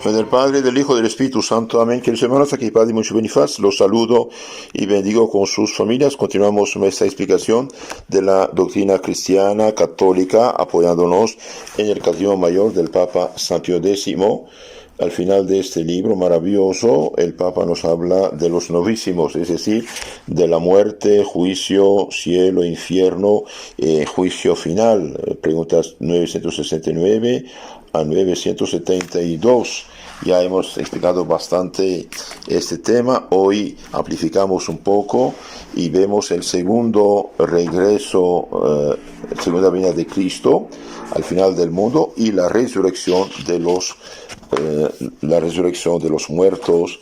Del Padre, del Hijo y del Espíritu Santo. Amén. Queridos hermanos, aquí Padre Mucho Benifaz, los saludo y bendigo con sus familias. Continuamos nuestra explicación de la doctrina cristiana católica, apoyándonos en el Catecismo Mayor del Papa San Pío X. Al final de este libro maravilloso, el Papa nos habla de los novísimos, es decir, de la muerte, juicio, cielo, infierno, juicio final. Preguntas 969 a 972. Ya hemos explicado bastante este tema. Hoy amplificamos un poco y vemos el segundo regreso, segunda venida de Cristo al final del mundo y la resurrección de los muertos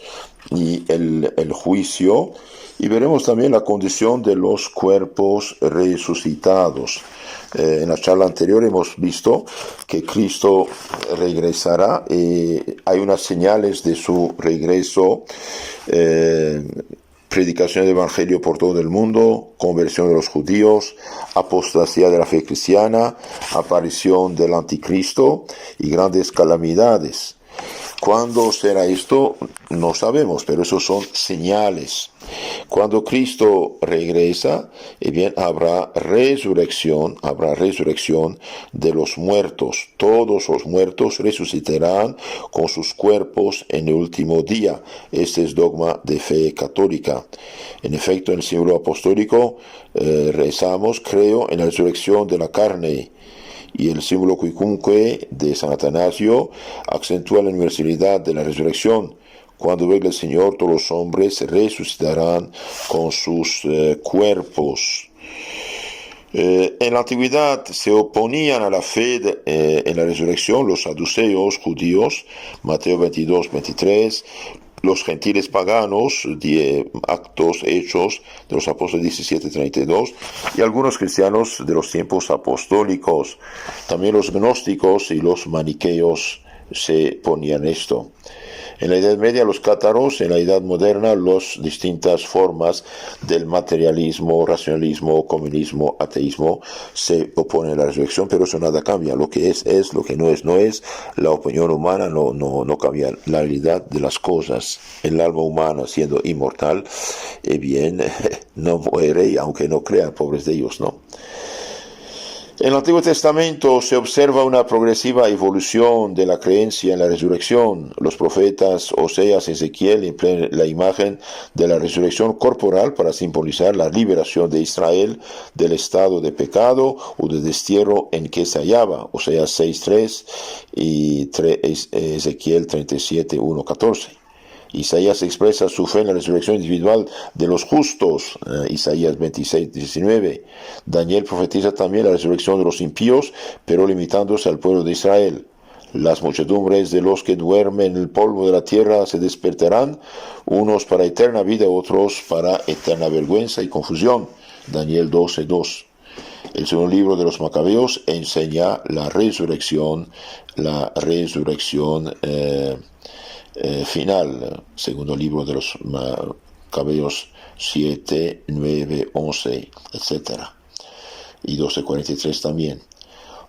y el juicio. Y veremos también la condición de los cuerpos resucitados. En la charla anterior hemos visto que Cristo regresará. Hay unas señales de su regreso. Predicación del Evangelio por todo el mundo, conversión de los judíos, apostasía de la fe cristiana, aparición del anticristo y grandes calamidades. ¿Cuándo será esto? No sabemos, pero esos son señales. Cuando Cristo regresa, bien, habrá resurrección de los muertos. Todos los muertos resucitarán con sus cuerpos en el último día. Este es dogma de fe católica. En efecto, en el símbolo apostólico rezamos, creo en la resurrección de la carne. Y el símbolo quicunque de San Atanasio acentúa la universalidad de la resurrección. Cuando venga el Señor, todos los hombres resucitarán con sus cuerpos. En la antigüedad se oponían a la fe en la resurrección los saduceos judíos, Mateo 22, 23, los gentiles paganos, Hechos de los Apóstoles 17, 32, y algunos cristianos de los tiempos apostólicos. También los gnósticos y los maniqueos se ponían esto. En la Edad Media los cátaros, en la Edad Moderna las distintas formas del materialismo, racionalismo, comunismo, ateísmo se oponen a la resurrección, pero eso nada cambia. Lo que es, lo que no es. La opinión humana no cambia la realidad de las cosas. El alma humana, siendo inmortal, bien, no muere, aunque no crea, pobres de ellos, ¿no? En el Antiguo Testamento se observa una progresiva evolución de la creencia en la resurrección. Los profetas Oseas y Ezequiel emplean la imagen de la resurrección corporal para simbolizar la liberación de Israel del estado de pecado o de destierro en que se hallaba. Oseas 6.3 y Ezequiel 37.1-14. Isaías expresa su fe en la resurrección individual de los justos, Isaías 26:19. Daniel profetiza también la resurrección de los impíos, pero limitándose al pueblo de Israel. Las muchedumbres de los que duermen en el polvo de la tierra se despertarán, unos para eterna vida, otros para eterna vergüenza y confusión. Daniel 12:2. El segundo libro de los Macabeos enseña la resurrección final. Segundo libro de los Macabeos 7, 9, 11, etc. Y 12:43 también.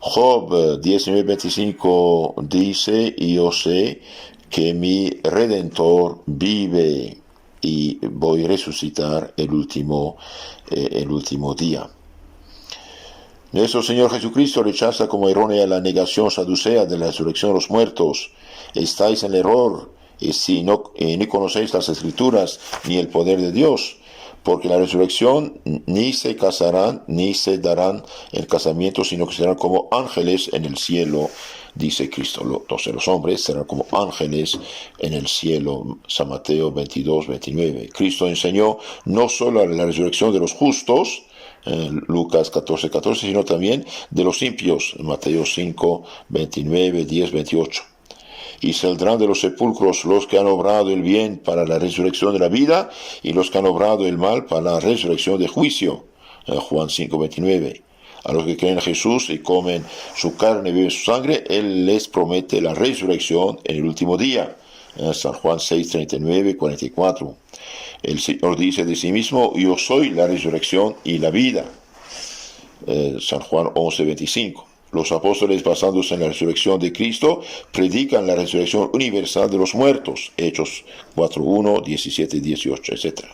Job 19:25 dice: y yo sé que mi Redentor vive y voy a resucitar el último día. Nuestro Señor Jesucristo rechaza como errónea la negación saducea de la resurrección de los muertos. Estáis en error si ni conocéis las Escrituras ni el poder de Dios, porque en la resurrección ni se casarán ni se darán el casamiento, sino que serán como ángeles en el cielo, dice Cristo. Entonces los hombres serán como ángeles en el cielo. San Mateo 22:29. Cristo enseñó no solo la resurrección de los justos, Lucas 14:14, sino también de los impios, Mateo 5:29, 10:28. Y saldrán de los sepulcros los que han obrado el bien para la resurrección de la vida, y los que han obrado el mal para la resurrección de juicio, Juan 5:29. A los que creen en Jesús y comen su carne y beben su sangre, Él les promete la resurrección en el último día, San Juan 6:39, 44. El Señor dice de sí mismo: yo soy la resurrección y la vida, San Juan 11:25. Los apóstoles, basándose en la resurrección de Cristo, predican la resurrección universal de los muertos, Hechos 4:1, 17, 18, etc.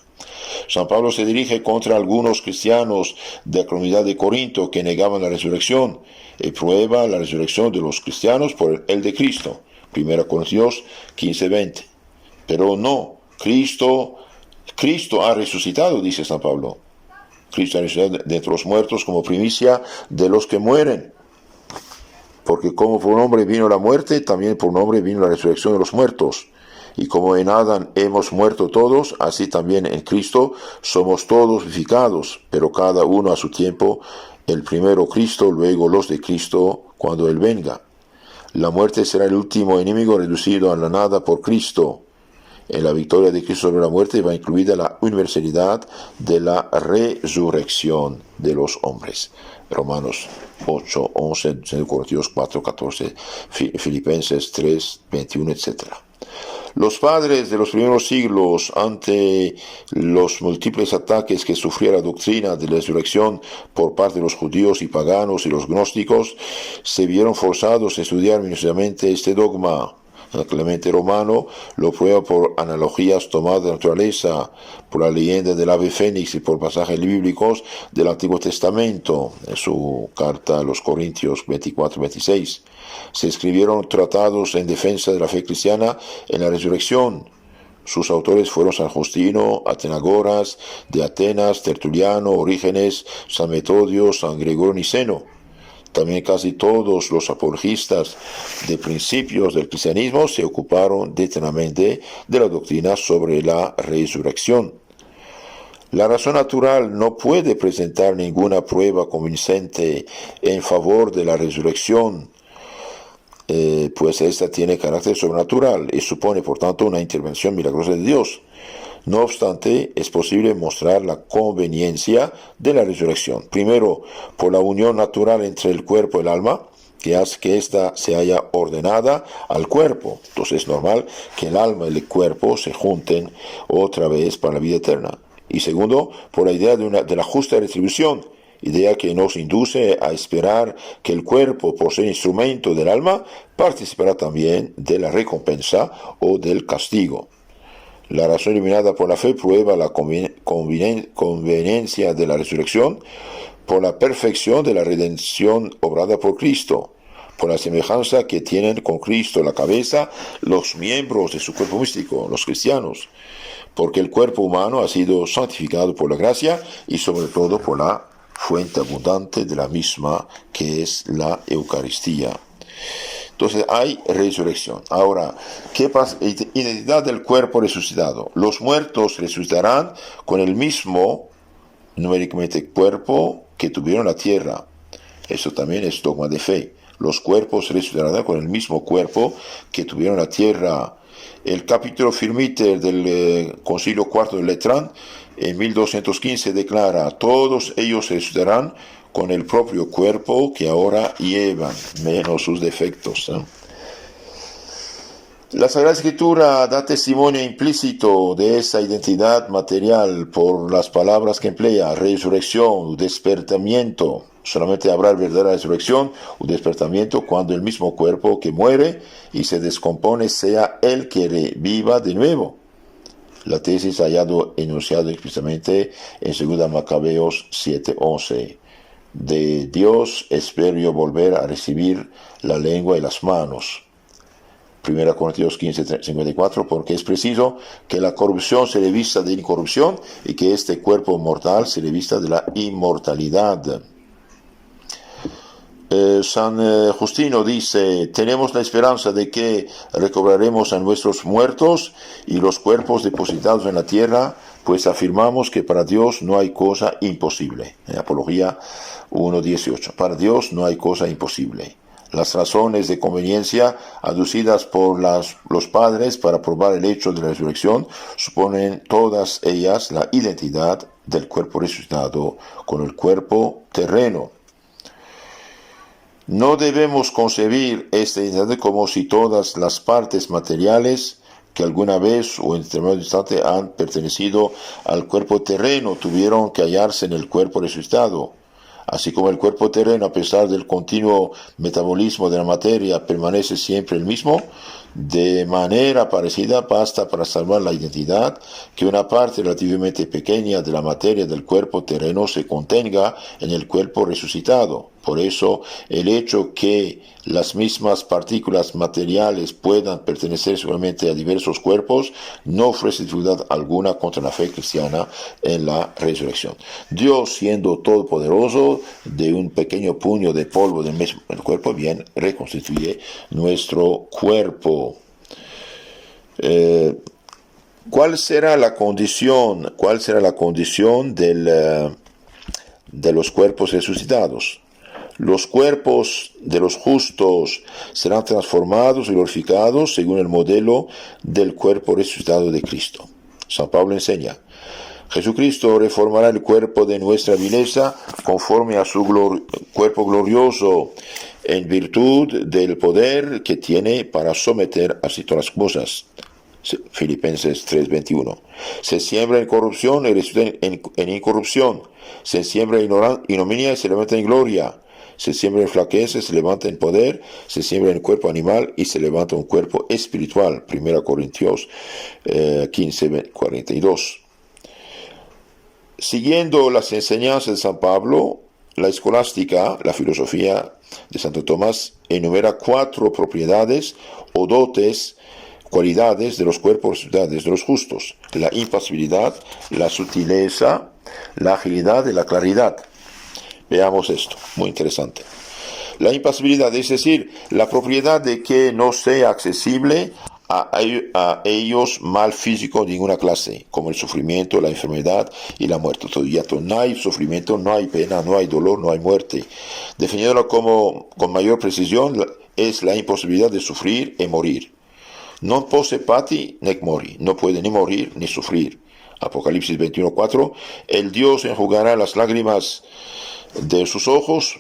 San Pablo se dirige contra algunos cristianos de la comunidad de Corinto que negaban la resurrección y prueba la resurrección de los cristianos por el de Cristo, 1 Corintios 15:20. Pero no, Cristo ha resucitado, dice San Pablo. Cristo ha resucitado de entre los muertos como primicia de los que mueren. Porque como por un hombre vino la muerte, también por un hombre vino la resurrección de los muertos. Y como en Adán hemos muerto todos, así también en Cristo somos todos vivificados, pero cada uno a su tiempo, el primero Cristo, luego los de Cristo, cuando Él venga. La muerte será el último enemigo reducido a la nada por Cristo. En la victoria de Cristo sobre la muerte va incluida la universalidad de la resurrección de los hombres. Romanos 8, 11, 2 Corintios 4, 14, Filipenses 3, 21, etc. Los padres de los primeros siglos, ante los múltiples ataques que sufría la doctrina de la resurrección por parte de los judíos y paganos y los gnósticos, se vieron forzados a estudiar minuciosamente este dogma. Clemente Romano lo prueba por analogías tomadas de la naturaleza, por la leyenda del ave fénix y por pasajes bíblicos del Antiguo Testamento, en su carta a los Corintios 24-26. Se escribieron tratados en defensa de la fe cristiana en la resurrección. Sus autores fueron San Justino, Atenagoras, de Atenas, Tertuliano, Orígenes, San Metodio, San Gregorio Niceno. También casi todos los apologistas de principios del cristianismo se ocuparon detenidamente de la doctrina sobre la resurrección. La razón natural no puede presentar ninguna prueba convincente en favor de la resurrección, pues esta tiene carácter sobrenatural y supone por tanto una intervención milagrosa de Dios. No obstante, es posible mostrar la conveniencia de la resurrección. Primero, por la unión natural entre el cuerpo y el alma, que hace que ésta se haya ordenada al cuerpo. Entonces es normal que el alma y el cuerpo se junten otra vez para la vida eterna. Y segundo, por la idea de la justa retribución, idea que nos induce a esperar que el cuerpo, por ser instrumento del alma, participará también de la recompensa o del castigo. La razón iluminada por la fe prueba la conveniencia de la resurrección por la perfección de la redención obrada por Cristo, por la semejanza que tienen con Cristo la cabeza los miembros de su cuerpo místico, los cristianos, porque el cuerpo humano ha sido santificado por la gracia y sobre todo por la fuente abundante de la misma, que es la Eucaristía. Entonces hay resurrección. Ahora, ¿qué pasa? Identidad del cuerpo resucitado. Los muertos resucitarán con el mismo, numéricamente, cuerpo que tuvieron la tierra. Eso también es dogma de fe. Los cuerpos resucitarán con el mismo cuerpo que tuvieron la tierra. El capítulo Firmiter del Concilio IV de Letrán en 1215 declara: todos ellos resucitarán con el propio cuerpo que ahora llevan, menos sus defectos. La Sagrada Escritura da testimonio implícito de esa identidad material por las palabras que emplea: resurrección, despertamiento. Solamente habrá verdadera resurrección o despertamiento cuando el mismo cuerpo que muere y se descompone sea el que reviva de nuevo. La tesis hallado enunciado explícitamente en 2 Macabeos 7:11. De Dios espero yo volver a recibir la lengua y las manos. 1 Corintios 15:54, porque es preciso que la corrupción se revista de incorrupción y que este cuerpo mortal se revista de la inmortalidad. San Justino dice: tenemos la esperanza de que recobraremos a nuestros muertos y los cuerpos depositados en la tierra, pues afirmamos que para Dios no hay cosa imposible. Apología 1:18. Para Dios no hay cosa imposible. Las razones de conveniencia aducidas por los padres para probar el hecho de la resurrección suponen todas ellas la identidad del cuerpo resucitado con el cuerpo terreno. No debemos concebir esta identidad como si todas las partes materiales que alguna vez o en determinado instante han pertenecido al cuerpo terreno tuvieron que hallarse en el cuerpo resucitado. Así como el cuerpo terreno, a pesar del continuo metabolismo de la materia, permanece siempre el mismo, de manera parecida basta para salvar la identidad que una parte relativamente pequeña de la materia del cuerpo terreno se contenga en el cuerpo resucitado. Por eso, el hecho que las mismas partículas materiales puedan pertenecer solamente a diversos cuerpos no ofrece dificultad alguna contra la fe cristiana en la resurrección. Dios, siendo todopoderoso, de un pequeño puño de polvo del mismo cuerpo, bien reconstituye nuestro cuerpo. ¿Cuál será la condición de los cuerpos resucitados? Los cuerpos de los justos serán transformados y glorificados según el modelo del cuerpo resucitado de Cristo. San Pablo enseña: Jesucristo reformará el cuerpo de nuestra vileza conforme a su cuerpo glorioso, en virtud del poder que tiene para someter así todas las cosas. Filipenses 3:21. Se siembra en corrupción y resulta en incorrupción. Se siembra en ignominia y se levanta en gloria. Se siembra en flaqueza, se levanta en poder. Se siembra en cuerpo animal y se levanta un cuerpo espiritual. 1 Corintios 15:42. Siguiendo las enseñanzas de San Pablo, la escolástica, la filosofía de Santo Tomás, enumera 4 propiedades o dotes, cualidades de los cuerpos resucitados de los justos: la impasibilidad, la sutileza, la agilidad y la claridad. Veamos esto, muy interesante. La impasibilidad, es decir, la propiedad de que no sea accesible a ellos mal físico de ninguna clase, como el sufrimiento, la enfermedad y la muerte. Todavía no hay sufrimiento, no hay pena, no hay dolor, no hay muerte. Definiéndolo con mayor precisión, es la imposibilidad de sufrir y morir. Non posse pati nec mori, no puede ni morir ni sufrir. Apocalipsis 21:4, el Dios enjugará las lágrimas de sus ojos,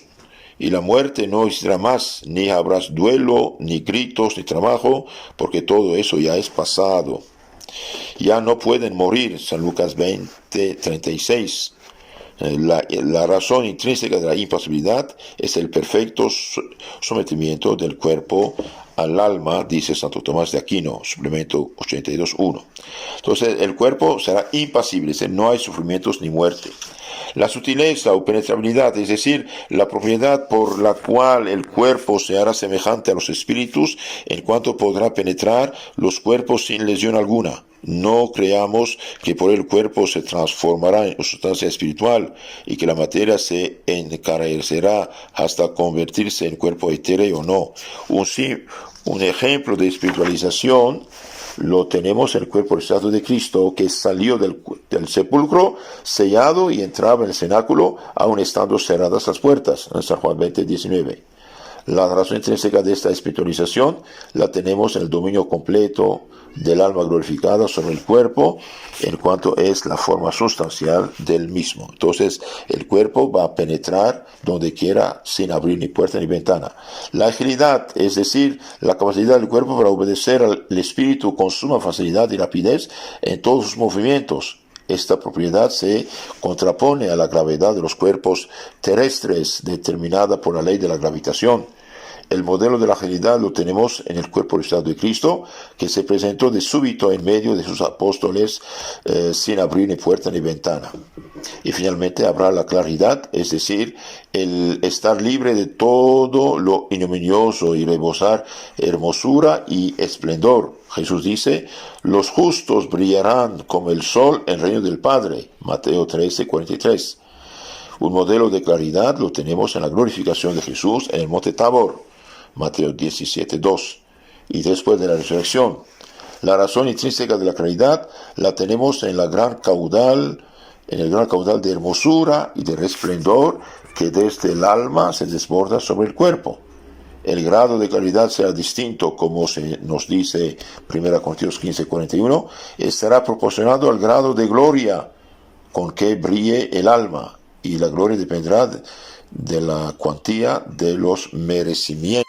y la muerte no existirá más, ni habrá duelo, ni gritos, ni trabajo, porque todo eso ya es pasado. Ya no pueden morir, San Lucas 20:36. La razón intrínseca de la impasibilidad es el perfecto sometimiento del cuerpo al alma, dice Santo Tomás de Aquino, suplemento 82:1. Entonces el cuerpo será impasible, es decir, no hay sufrimientos ni muerte. La sutileza o penetrabilidad, es decir, la propiedad por la cual el cuerpo se hará semejante a los espíritus, en cuanto podrá penetrar los cuerpos sin lesión alguna. No creamos que por el cuerpo se transformará en sustancia espiritual y que la materia se encarecerá hasta convertirse en cuerpo etéreo, no. Un ejemplo de espiritualización lo tenemos en el cuerpo resucitado de Cristo, que salió del sepulcro sellado y entraba en el cenáculo, aun estando cerradas las puertas, en San Juan 20:19. La razón intrínseca de esta espiritualización la tenemos en el dominio completo del alma glorificada sobre el cuerpo, en cuanto es la forma sustancial del mismo. Entonces, el cuerpo va a penetrar donde quiera sin abrir ni puerta ni ventana. La agilidad, es decir, la capacidad del cuerpo para obedecer al espíritu con suma facilidad y rapidez en todos sus movimientos. Esta propiedad se contrapone a la gravedad de los cuerpos terrestres, determinada por la ley de la gravitación. El modelo de la agilidad lo tenemos en el cuerpo resucitado de Cristo, que se presentó de súbito en medio de sus apóstoles sin abrir ni puerta ni ventana. Y finalmente habrá la claridad, es decir, el estar libre de todo lo ignominioso y rebosar hermosura y esplendor. Jesús dice: los justos brillarán como el sol en el reino del Padre. Mateo 13:43. Un modelo de claridad lo tenemos en la glorificación de Jesús en el monte Tabor. Mateo 17:2. Y después de la resurrección. La razón intrínseca de la claridad la tenemos en el gran caudal de hermosura y de resplendor que desde el alma se desborda sobre el cuerpo. El grado de claridad será distinto, como se nos dice 1 Corintios 15:41, estará proporcionado al grado de gloria con que brille el alma, y la gloria dependerá de la cuantía de los merecimientos.